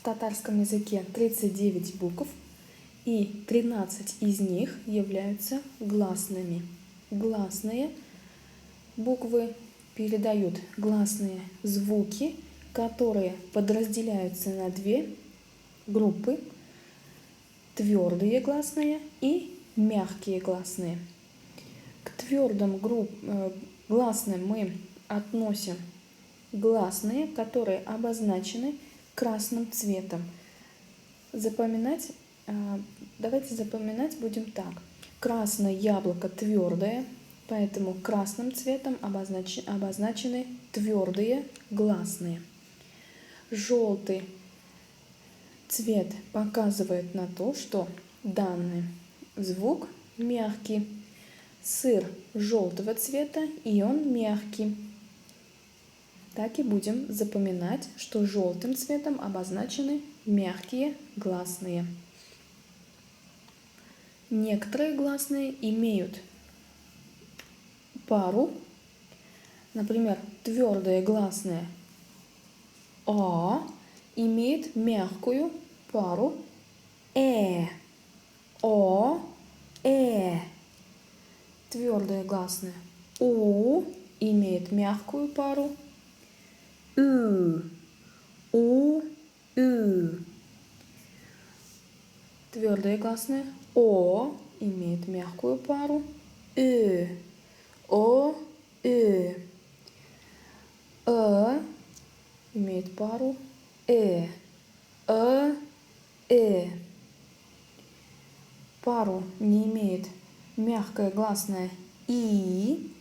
в татарском языке 39 букв, и 13 из них являются гласными. Гласные буквы передают гласные звуки, которые подразделяются на две группы: твердые гласные и мягкие гласные. К твердым гласным мы относим гласные, которые обозначены красным цветом. Давайте запоминать будем так. Красное яблоко твердое, поэтому красным цветом обозначены твердые гласные. Желтый цвет показывает на то, что данный звук мягкий. Сыр желтого цвета, и он мягкий. Так и будем запоминать, что желтым цветом обозначены мягкие гласные. Некоторые гласные имеют пару. Например, твердое гласное «а» имеет мягкую пару «э». «О», «э». Твердое гласное «у» имеет мягкую пару «ы». «У», «ы». Твердое гласное «о» имеет мягкую пару «ы». «О», «ы». «э» имеет пару «э». «э», «э». Пару не имеет мягкое гласное «и»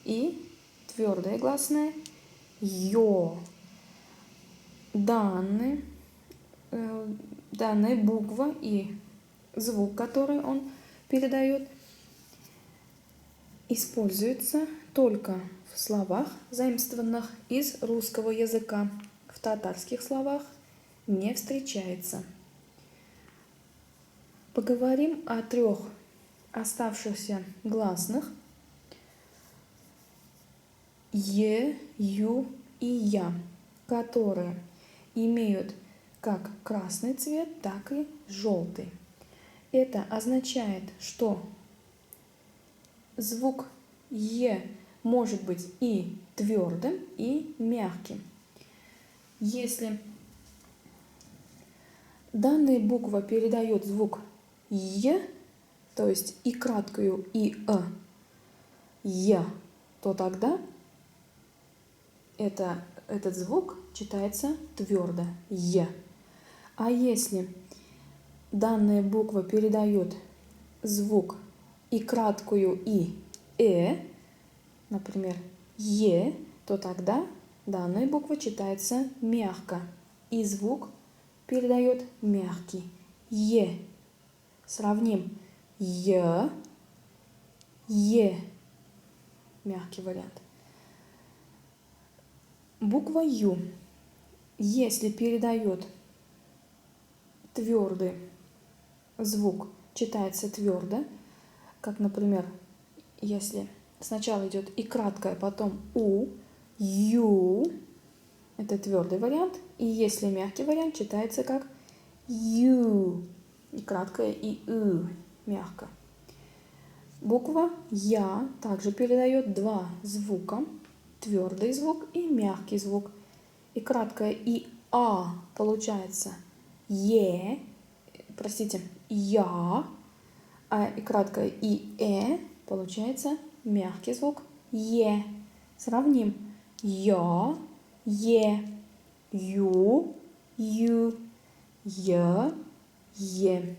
и твердое гласное «ё». Данная буква и звук, который он передает, используется только в словах, заимствованных из русского языка. В татарских словах не встречается. Поговорим о 3 оставшихся гласных «е», «ю» и «я», которые имеют как красный цвет, так и желтый. Это означает, что звук «е» может быть и твердым, и мягким. Если данная буква передает звук «е», то есть и краткую, и «я», то тогда этот звук читается твердо «е». А если данная буква передает звук и краткую, и например, «е», то тогда данная буква читается мягко, и звук передает мягкий «е». Сравним «я», «е». Мягкий вариант. Буква «ю», если передает твердый звук, читается твердо, как, например, если сначала идет и краткое, потом «у», «ю», это твердый вариант, и если мягкий вариант, читается как «ю», и краткое, и «ы», мягко. Буква «я» также передает 2 звука, твердый звук и мягкий звук. И краткое «и», «а» получается «я», и краткое «и», получается мягкий звук «е». Сравним «я», «е», «ю», «ю», «я», «е».